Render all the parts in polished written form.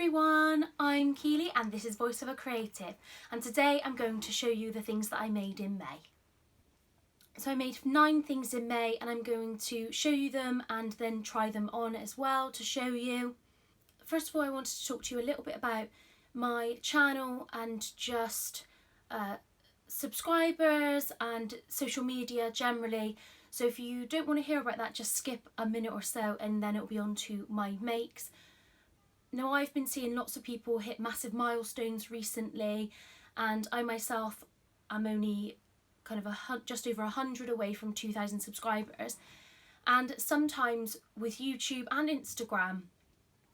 everyone, I'm Keely and this is Voice of a Creative, and today I'm going to show you the things that I made in May. So I made 9 things in May and I'm going to show you them and then try them on as well to show you. First of all, I wanted to talk to you a little bit about my channel and just subscribers and social media generally. So if you don't want to hear about that, just skip a minute or so and then it'll be on to my makes. Now, I've been seeing lots of people hit massive milestones recently, and I myself am only kind of just over 100 away from 2,000 subscribers. And sometimes with YouTube and Instagram,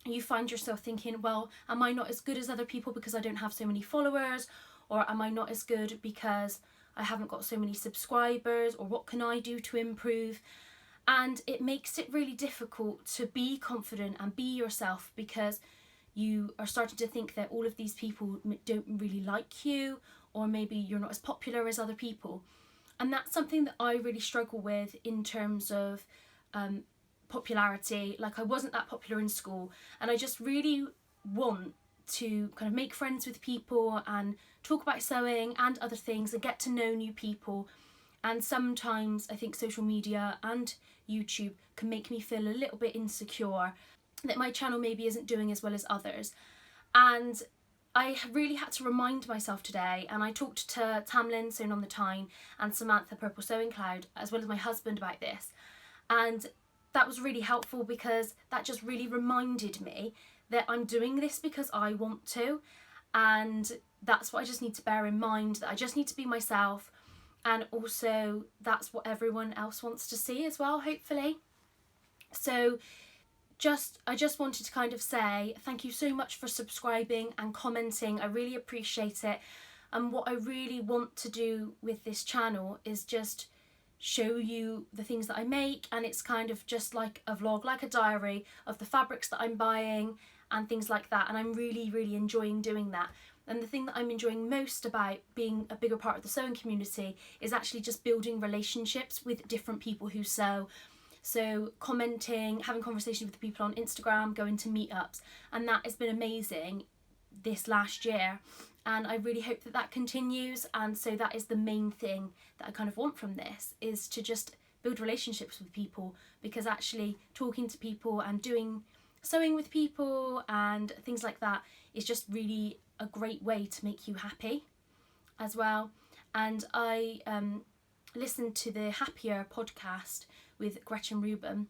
you find yourself thinking, well, am I not as good as other people because I don't have so many followers? Or am I not as good because I haven't got so many subscribers? Or what can I do to improve? And it makes it really difficult to be confident and be yourself because you are starting to think that all of these people don't really like you, or maybe you're not as popular as other people. And that's something that I really struggle with in terms of popularity. Like, I wasn't that popular in school, and I just really want to kind of make friends with people and talk about sewing and other things and get to know new people. And sometimes I think social media and YouTube can make me feel a little bit insecure that my channel maybe isn't doing as well as others. And I really had to remind myself today, and I talked to Tamlin Sewn on the Tyne and Samantha Purple Sewing Cloud as well as my husband about this, and that was really helpful because that just really reminded me that I'm doing this because I want to, and that's what I just need to bear in mind, that I just need to be myself. And also that's what everyone else wants to see as well, hopefully. So I just wanted to kind of say thank you so much for subscribing and commenting. I really appreciate it. And what I really want to do with this channel is just show you the things that I make, and it's kind of just like a vlog, like a diary of the fabrics that I'm buying and things like that. And I'm really, really enjoying doing that. And the thing that I'm enjoying most about being a bigger part of the sewing community is actually just building relationships with different people who sew. So commenting, having conversations with people on Instagram, going to meetups, and that has been amazing this last year. And I really hope that that continues. And so that is the main thing that I kind of want from this, is to just build relationships with people, because actually talking to people and doing sewing with people and things like that is just really a great way to make you happy as well. And I listened to the Happier podcast with Gretchen Ruben,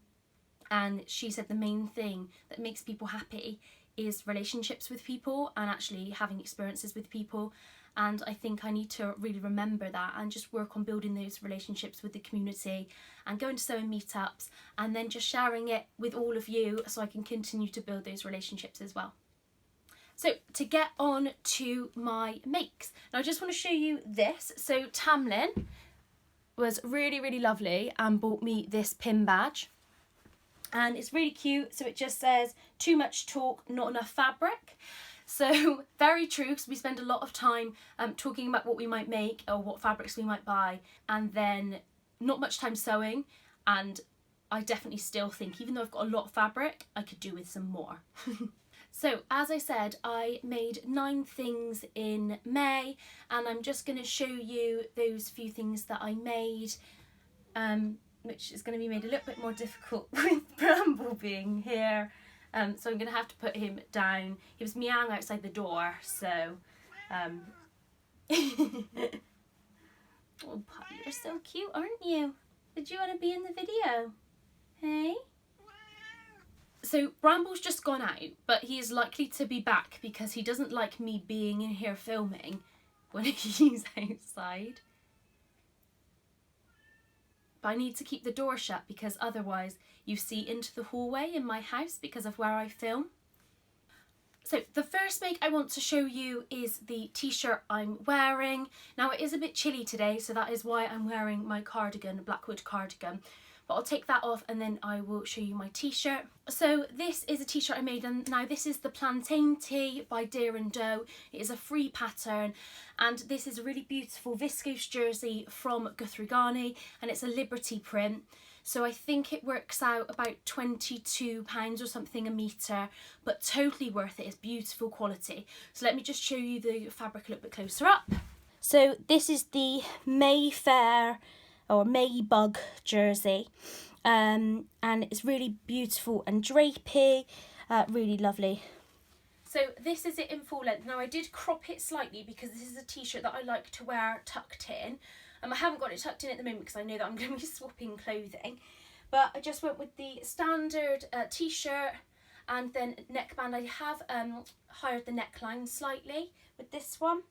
and she said the main thing that makes people happy is relationships with people and actually having experiences with people. And I think I need to really remember that and just work on building those relationships with the community and going to sewing meetups and then just sharing it with all of you so I can continue to build those relationships as well. So to get on to my makes, now I just want to show you this. So Tamlin was really, really lovely and bought me this pin badge, and it's really cute. So it just says, too much talk, not enough fabric. So very true, because we spend a lot of time talking about what we might make or what fabrics we might buy, and then not much time sewing. And I definitely still think, even though I've got a lot of fabric, I could do with some more. So as I said, I made 9 things in May, and I'm just going to show you those few things that I made, which is going to be made a little bit more difficult with Bramble being here. So I'm going to have to put him down. He was meowing outside the door, so... Oh, puppy, you're so cute, aren't you? Did you want to be in the video? Hey? So Bramble's just gone out, but he is likely to be back because he doesn't like me being in here filming when he's outside. But I need to keep the door shut because otherwise you see into the hallway in my house because of where I film. So the first make I want to show you is the t-shirt I'm wearing. Now it is a bit chilly today, so that is why I'm wearing my cardigan, Blackwood cardigan. But I'll take that off and then I will show you my t-shirt. So this is a t-shirt I made, and now this is the Plantain Tee by Deer and Doe. It is a free pattern, and this is a really beautiful viscose jersey from Guthrie Ghani, and it's a Liberty print. So I think it works out about £22 or something a metre, but totally worth it. It's beautiful quality. So let me just show you the fabric a little bit closer up. So this is the Mayfair or Maybug jersey, and it's really beautiful and drapey, really lovely. So this is it in full length. Now I did crop it slightly because this is a t-shirt that I like to wear tucked in. I haven't got it tucked in at the moment because I know that I'm going to be swapping clothing. But I just went with the standard t-shirt and then neckband. I have hired the neckline slightly with this one.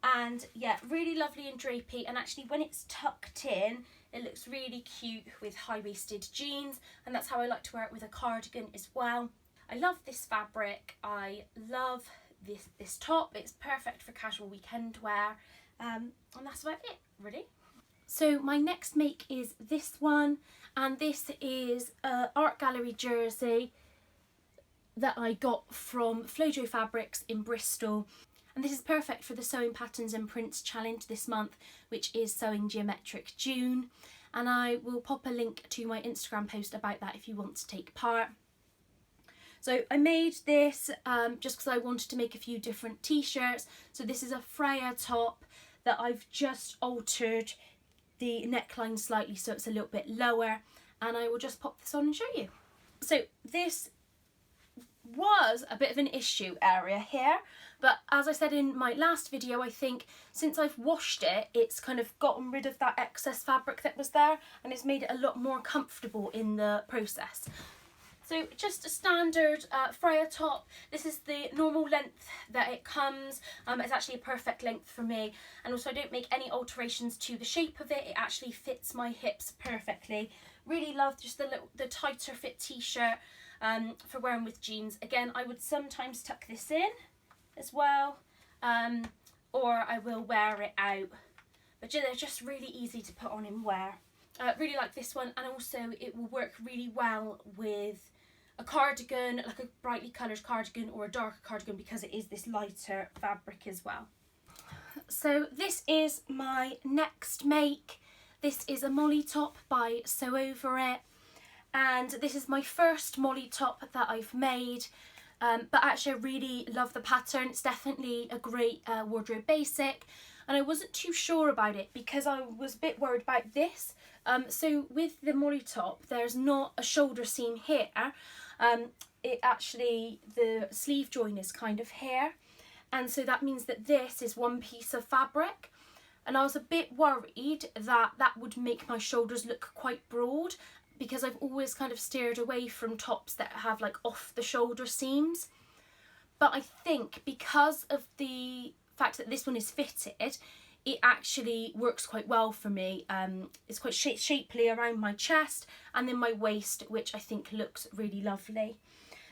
And yeah, really lovely and drapey. And actually when it's tucked in, it looks really cute with high-waisted jeans. And that's how I like to wear it with a cardigan as well. I love this fabric. I love this top. It's perfect for casual weekend wear. And that's about it, really. So my next make is this one. And this is an art gallery jersey that I got from Flojo Fabrics in Bristol. And this is perfect for the Sewing Patterns and Prints challenge this month, which is Sewing Geometric June. And I will pop a link to my Instagram post about that if you want to take part. So I made this just because I wanted to make a few different t-shirts. So this is a Freya top that I've just altered the neckline slightly so it's a little bit lower. And I will just pop this on and show you. So this was a bit of an issue area here, but as I said in my last video, I think since I've washed it, it's kind of gotten rid of that excess fabric that was there and it's made it a lot more comfortable in the process. So just a standard Freya top. This is the normal length that it comes. It's actually a perfect length for me, and also I don't make any alterations to the shape of it. It actually fits my hips perfectly. Really love just the tighter fit t-shirt for wearing with jeans. Again, I would sometimes tuck this in as well, or I will wear it out. But they're just really easy to put on and wear. Really like this one, and also it will work really well with a cardigan, like a brightly coloured cardigan or a darker cardigan, because it is this lighter fabric as well. So this is my next make. This is a molly top by Sew Over It, and this is my first molly top that I've made. But actually I really love the pattern. It's definitely a great wardrobe basic, and I wasn't too sure about it because I was a bit worried about this. So with the molly top, there's not a shoulder seam here. It actually, the sleeve join is kind of here, and so that means that this is one piece of fabric, and I was a bit worried that that would make my shoulders look quite broad, because I've always kind of steered away from tops that have like off the shoulder seams. But I think because of the fact that this one is fitted, it actually works quite well for me. It's quite shapely around my chest and then my waist, which I think looks really lovely.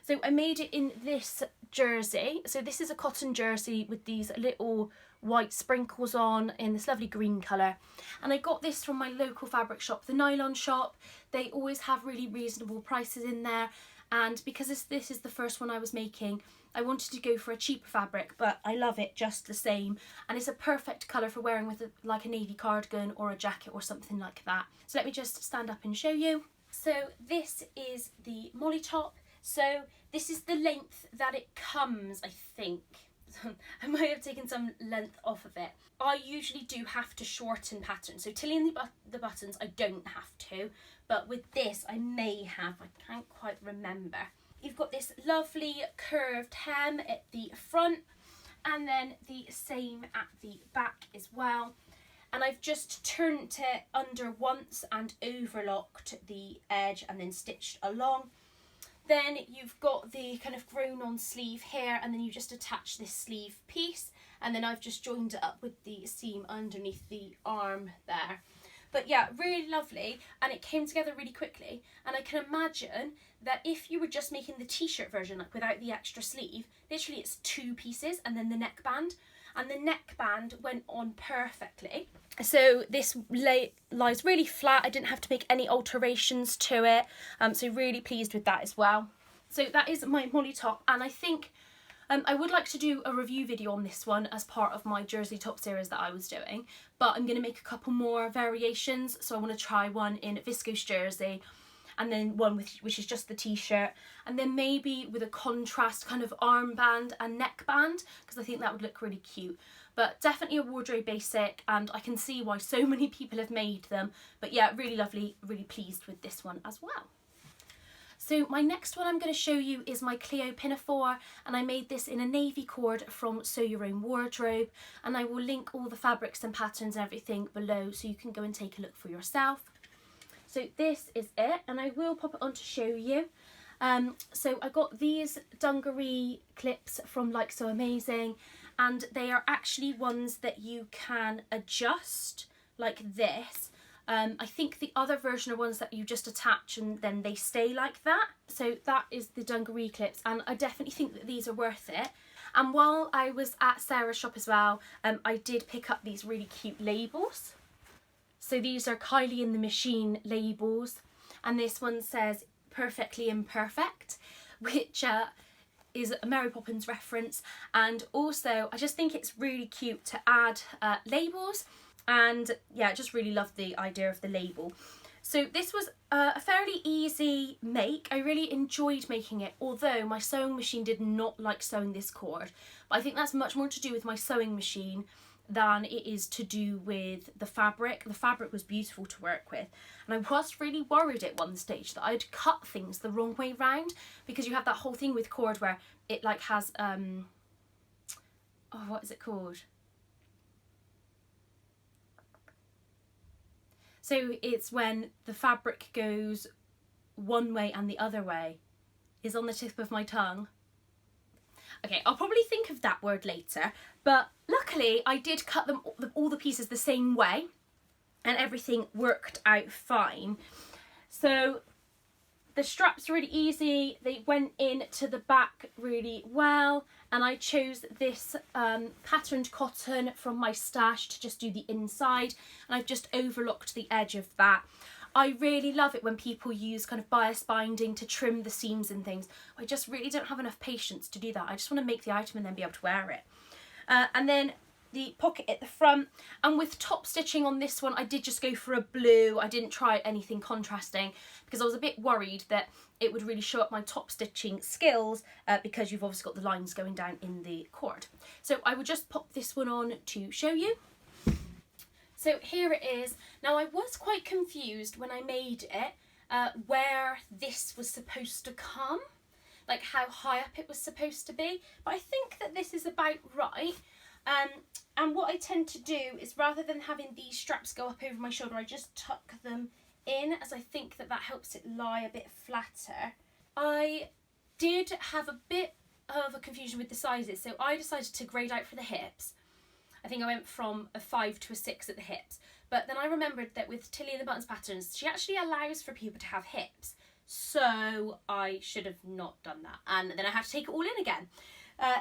So I made it in this jersey. So this is a cotton jersey with these little white sprinkles on in this lovely green colour. And I got this from my local fabric shop, the Nylon shop. They always have really reasonable prices in there. And because this is the first one I was making, I wanted to go for a cheaper fabric, but I love it just the same. And it's a perfect colour for wearing with like a navy cardigan or a jacket or something like that. So let me just stand up and show you. So this is the molly top. So this is the length that it comes, I think. I might have taken some length off of it. I usually do have to shorten patterns. So tilling the buttons, I don't have to. But with this, I may have. I can't quite remember. You've got this lovely curved hem at the front, and then the same at the back as well. And I've just turned it under once and overlocked the edge and then stitched along. Then you've got the kind of grown on sleeve here, and then you just attach this sleeve piece, and then I've just joined it up with the seam underneath the arm there. But yeah, really lovely, and it came together really quickly. And I can imagine that if you were just making the t-shirt version, like without the extra sleeve, literally it's two pieces and then the neckband, and the neckband went on perfectly. So this lies really flat. I didn't have to make any alterations to it, so really pleased with that as well. So that is my molly top, and I think I would like to do a review video on this one as part of my jersey top series that I was doing, but I'm going to make a couple more variations. So I want to try one in viscose jersey, and then one which is just the t-shirt, and then maybe with a contrast kind of armband and neckband, because I think that would look really cute. But definitely a wardrobe basic, and I can see why so many people have made them. But yeah, really lovely, really pleased with this one as well. So my next one I'm going to show you is my Clio pinafore, and I made this in a navy cord from Sew Your Own Wardrobe, and I will link all the fabrics and patterns and everything below so you can go and take a look for yourself. So this is it, and I will pop it on to show you. So I got these dungaree clips from Like So Amazing, and they are actually ones that you can adjust like this. I think the other version are ones that you just attach and then they stay like that. So that is the dungaree clips, and I definitely think that these are worth it. And while I was at Sarah's shop as well, I did pick up these really cute labels. So these are Kylie in the Machine labels, and this one says Perfectly Imperfect, which is a Mary Poppins reference. And also I just think it's really cute to add labels, and yeah, I just really love the idea of the label. So this was a fairly easy make. I really enjoyed making it, although my sewing machine did not like sewing this cord. But I think that's much more to do with my sewing machine than it is to do with the fabric. The fabric was beautiful to work with, and I was really worried at one stage that I'd cut things the wrong way round, because you have that whole thing with cord where it like has oh, what is it called? So it's when the fabric goes one way and the other way is on the tip of my tongue. Okay, I'll probably think of that word later, but luckily I did cut them all the pieces the same way, and everything worked out fine. So the straps are really easy, they went in to the back really well, and I chose this patterned cotton from my stash to just do the inside, and I've just overlocked the edge of that. I really love it when people use kind of bias binding to trim the seams and things. I just really don't have enough patience to do that. I just want to make the item and then be able to wear it. And then the pocket at the front, and with top stitching on this one I did just go for a blue. I didn't try anything contrasting because I was a bit worried that it would really show up my top stitching skills, because you've obviously got the lines going down in the cord. So I will just pop this one on to show you. So here it is. Now I was quite confused when I made it where this was supposed to come, like how high up it was supposed to be, but I think that this is about right. And what I tend to do is, rather than having these straps go up over my shoulder, I just tuck them in, as I think that that helps it lie a bit flatter. I did have a bit of a confusion with the sizes, so I decided to grade out for the hips. I think I went from a 5 to a 6 at the hips, but then I remembered that with Tilly and the Buttons patterns, she actually allows for people to have hips, so I should have not done that, and then I had to take it all in again.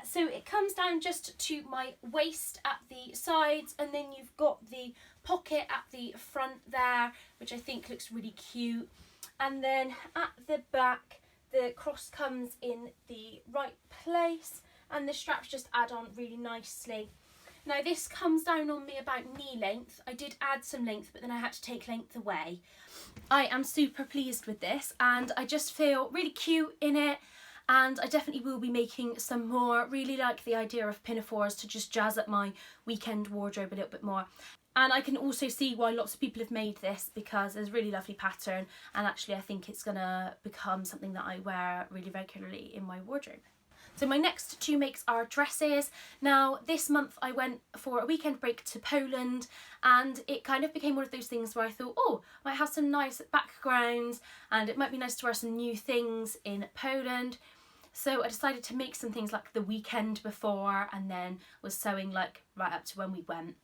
So it comes down just to my waist at the sides, and then you've got the pocket at the front there, which I think looks really cute. And then at the back, the cross comes in the right place, and the straps just add on really nicely. Now this comes down on me about knee length. I did add some length, but then I had to take length away. I am super pleased with this, and I just feel really cute in it. And I definitely will be making some more. Really like the idea of pinafores to just jazz up my weekend wardrobe a little bit more. And I can also see why lots of people have made this, because it's a really lovely pattern, and actually I think it's gonna become something that I wear really regularly in my wardrobe. So my next two makes are dresses. Now this month I went for a weekend break to Poland, and it kind of became one of those things where I thought, oh, I might have some nice backgrounds and it might be nice to wear some new things in Poland. So I decided to make some things like the weekend before, and then was sewing like right up to when we went,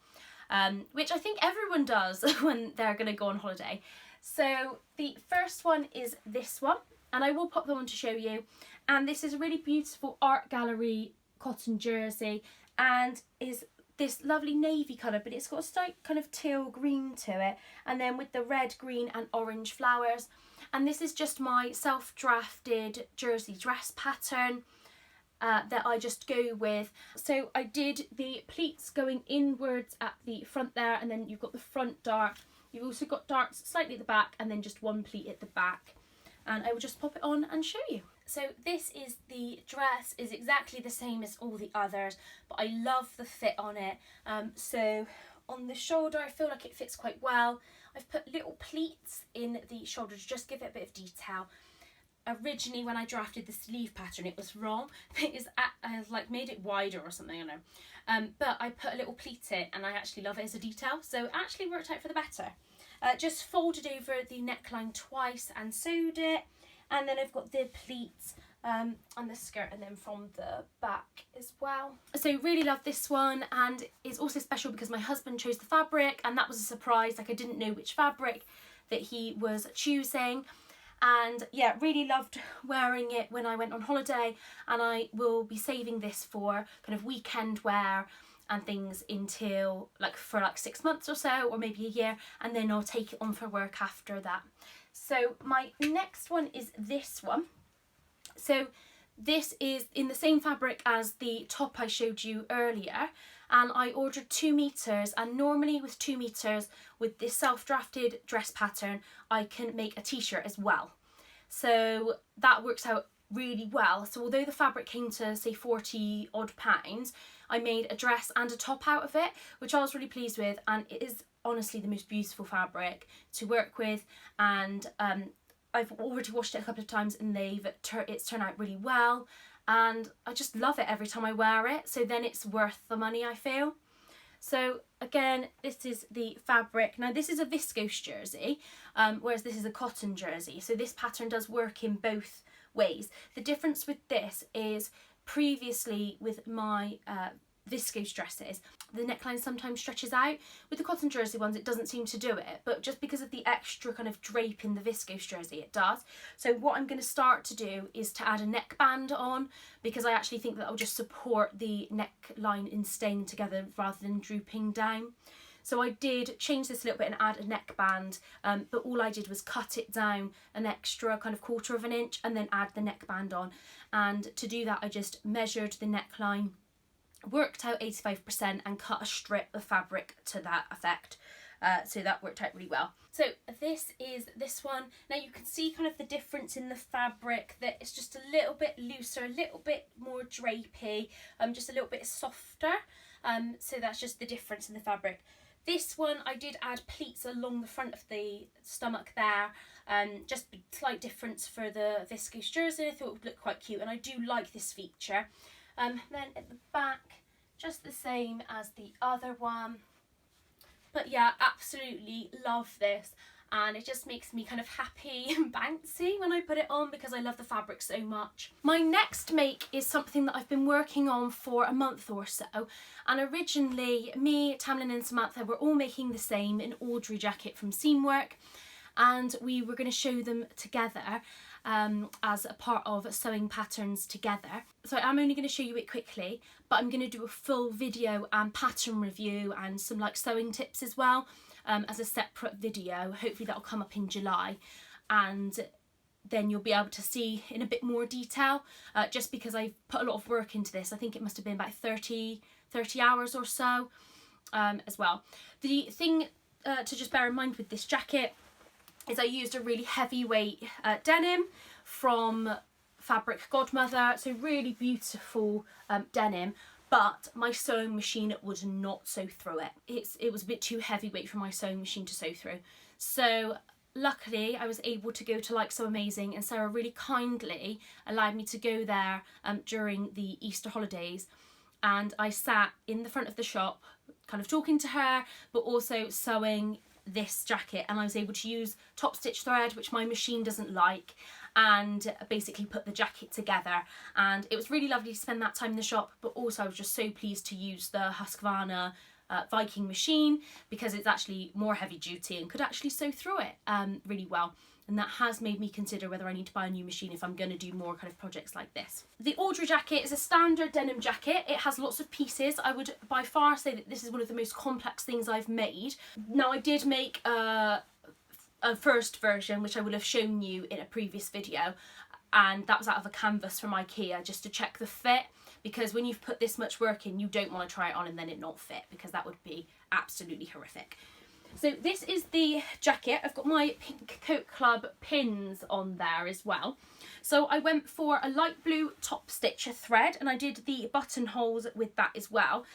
which I think everyone does when they're going to go on holiday. So the first one is this one, and I will pop them on to show you. And this is a really beautiful art gallery cotton jersey, and is this lovely navy colour, but it's got a slight kind of teal green to it, and then with the red, green and orange flowers. And this is just my self-drafted jersey dress pattern. that I just go with. So I did the pleats going inwards at the front there, and then you've got the front dart. You've also got darts slightly at the back, and then just one pleat at the back. And I will just pop it on and show you. So this is the dress, is exactly the same as all the others, but I love the fit on it. So on the shoulder, I feel like it fits quite well. I've put little pleats in the shoulder to just give it a bit of detail. Originally, when I drafted the sleeve pattern, it was wrong. I like made it wider or something, I don't know. But I put a little pleat in, and I actually love it as a detail, so it actually worked out for the better. Just folded over the neckline twice and sewed it, and then I've got the pleats on the skirt, and then from the back as well. So really love this one, and it's also special because my husband chose the fabric, and that was a surprise. Like, I didn't know which fabric that he was choosing. And yeah, really loved wearing it when I went on holiday, and I will be saving this for kind of weekend wear and things until for 6 months or so, or maybe a year, and then I'll take it on for work after that. So my next one is this one. So this is in the same fabric as the top I showed you earlier, and I ordered 2 meters, and normally with 2 meters with this self-drafted dress pattern I can make a t-shirt as well, so that works out really well. So although the fabric came to say 40 odd pounds, I made a dress and a top out of it, which I was really pleased with, and it is honestly the most beautiful fabric to work with. And I've already washed it a couple of times, and it's turned out really well, and I just love it every time I wear it, so then it's worth the money, I feel. So again, this is the fabric. Now this is a viscose jersey, whereas this is a cotton jersey, so this pattern does work in both ways. The difference with this is previously with my viscose dresses, the neckline sometimes stretches out. With the cotton jersey ones, it doesn't seem to do it, but just because of the extra kind of drape in the viscose jersey, it does. So what I'm going to start to do is to add a neckband on, because I actually think that will just support the neckline in staying together rather than drooping down. So I did change this a little bit and add a neckband, but all I did was cut it down an extra kind of 1/4 of an inch and then add the neckband on. And to do that, I just measured the neckline, worked out 85%, and cut a strip of fabric to that effect. So that worked out really well. So this is this one. Now you can see kind of the difference in the fabric, that it's just a little bit looser, a little bit more drapey, just a little bit softer. So that's just the difference in the fabric. This one I did add pleats along the front of the stomach there, just a slight difference for the viscose jersey. I thought it would look quite cute, and I do like this feature. Then at the back, just the same as the other one. But yeah, absolutely love this, and it just makes me kind of happy and bouncy when I put it on, because I love the fabric so much. My next make is something that I've been working on for a month or so, and originally me, Tamlin and Samantha were all making the same, an Audrey jacket from Seamwork, and we were going to show them together as a part of sewing patterns together. So I'm only going to show you it quickly, but I'm going to do a full video and pattern review and some sewing tips as well, as a separate video. Hopefully that'll come up in July, and then you'll be able to see in a bit more detail, just because I've put a lot of work into this. I think it must have been about 30 hours or so as well. The thing to just bear in mind with this jacket is I used a really heavyweight denim from Fabric Godmother, so really beautiful denim, but my sewing machine would not sew through it. It was a bit too heavyweight for my sewing machine to sew through. So luckily I was able to go to Like So Amazing, and Sarah really kindly allowed me to go there during the Easter holidays, and I sat in the front of the shop kind of talking to her, but also sewing this jacket, and I was able to use top stitch thread, which my machine doesn't like, and basically put the jacket together. And it was really lovely to spend that time in the shop, but also I was just so pleased to use the Husqvarna Viking machine, because it's actually more heavy duty and could actually sew through it really well. And that has made me consider whether I need to buy a new machine if I'm going to do more kind of projects like this. The Audrey jacket is a standard denim jacket. It has lots of pieces. I would by far say that this is one of the most complex things I've made. Now I did make a first version, which I would have shown you in a previous video, and that was out of a canvas from IKEA, just to check the fit, because when you've put this much work in, you don't want to try it on and then it not fit, because that would be absolutely horrific. So this is the jacket. I've got my Pink Coat Club pins on there as well. So I went for a light blue top stitch thread, and I did the buttonholes with that as well.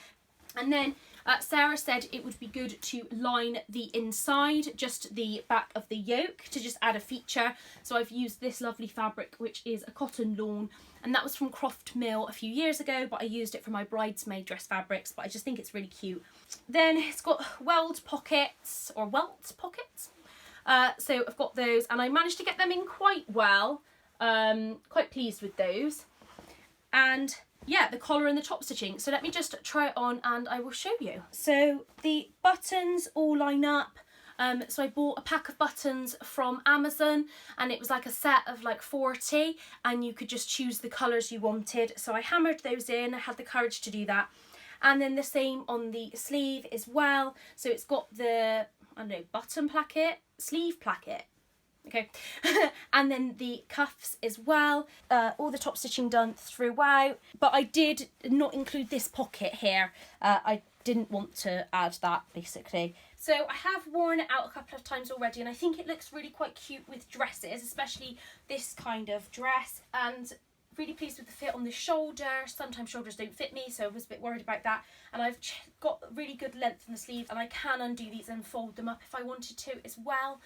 And then Sarah said it would be good to line the inside, just the back of the yoke, to just add a feature. So I've used this lovely fabric, which is a cotton lawn, and that was from Croft Mill a few years ago, but I used it for my bridesmaid dress fabrics, but I just think it's really cute. Then it's got weld pockets, or welt pockets. So I've got those, and I managed to get them in quite well. Quite pleased with those. And yeah, the collar and the top stitching. So let me just try it on and I will show you. So the buttons all line up. So I bought a pack of buttons from Amazon, and it was like a set of like 40, and you could just choose the colours you wanted. So I hammered those in, I had the courage to do that. And then the same on the sleeve as well. So it's got the, I don't know, button placket, sleeve placket. Okay, and then the cuffs as well, all the top stitching done throughout, but I did not include this pocket here. I didn't want to add that, basically. So I have worn it out a couple of times already, and I think it looks really quite cute with dresses, especially this kind of dress, and really pleased with the fit on the shoulder. Sometimes shoulders don't fit me, so I was a bit worried about that, and I've got really good length in the sleeve, and I can undo these and fold them up if I wanted to as well.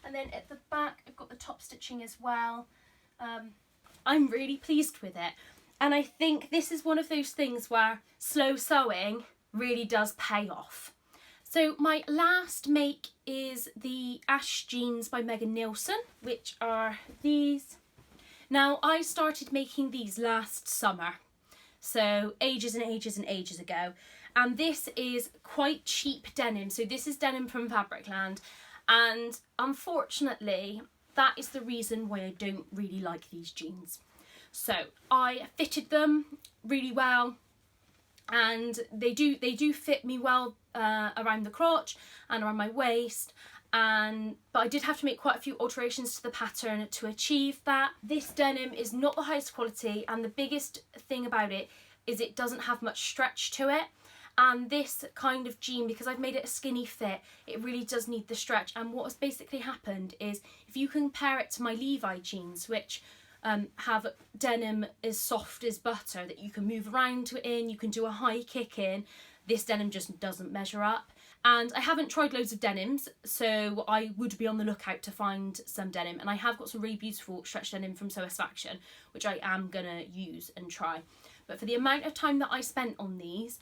And then at the back, I've got the top stitching as well. I'm really pleased with it. And I think this is one of those things where slow sewing really does pay off. So my last make is the Ash Jeans by Megan Nielsen, which are these. Now, I started making these last summer, so ages and ages and ages ago. And this is quite cheap denim. So this is denim from Fabricland. And unfortunately, that is the reason why I don't really like these jeans. So I fitted them really well, and they do fit me well around the crotch and around my waist. But I did have to make quite a few alterations to the pattern to achieve that. This denim is not the highest quality, and the biggest thing about it is it doesn't have much stretch to it. And this kind of jean, because I've made it a skinny fit, it really does need the stretch. And what has basically happened is, if you compare it to my Levi jeans, which have denim as soft as butter that you can move around to it in, you can do a high kick in, this denim just doesn't measure up. And I haven't tried loads of denims, so I would be on the lookout to find some denim. And I have got some really beautiful stretch denim from Satisfaction, which I am gonna use and try. But for the amount of time that I spent on these,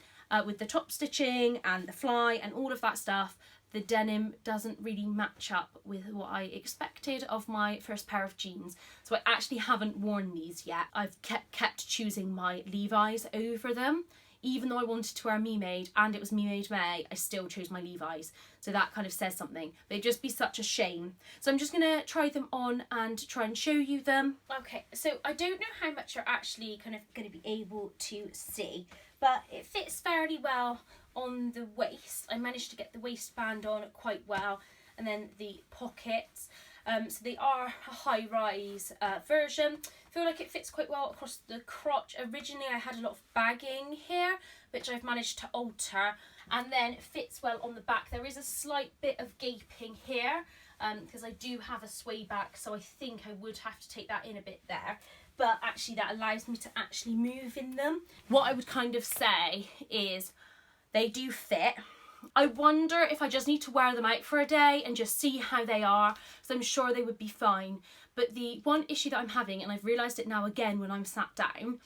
with the top stitching and the fly and all of that stuff, the denim doesn't really match up with what I expected of my first pair of jeans. So I actually haven't worn these yet. I've kept choosing my Levi's over them. Even though I wanted to wear a Me Made and it was Me Made May, I still chose my Levi's. So that kind of says something. But it'd just be such a shame. So I'm just going to try them on and try and show you them. Okay, so I don't know how much you're actually kind of going to be able to see, but it fits fairly well on the waist. I managed to get the waistband on quite well, and then the pockets. So they are a high-rise version. I feel like it fits quite well across the crotch. Originally I had a lot of bagging here, which I've managed to alter, and then it fits well on the back. There is a slight bit of gaping here, because I do have a sway back, so I think I would have to take that in a bit there. But actually that allows me to actually move in them. What I would kind of say is they do fit. I wonder if I just need to wear them out for a day and just see how they are, so I'm sure they would be fine. But the one issue that I'm having, and I've realised it now again when I'm sat down,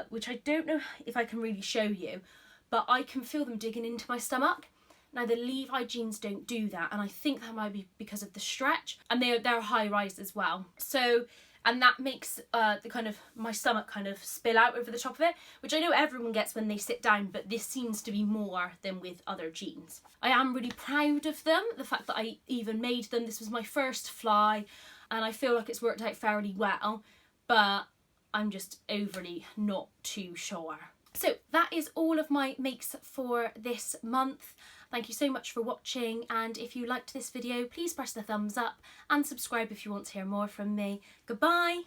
which I don't know if I can really show you, but I can feel them digging into my stomach. Now the Levi jeans don't do that, and I think that might be because of the stretch, and they're high rise as well. So, and that makes the kind of my stomach kind of spill out over the top of it, which I know everyone gets when they sit down, but this seems to be more than with other jeans. I am really proud of them, the fact that I even made them. This was my first fly, and I feel like it's worked out fairly well, but I'm just overly not too sure. So that is all of my makes for this month. Thank you so much for watching, and if you liked this video, please press the thumbs up and subscribe if you want to hear more from me. Goodbye!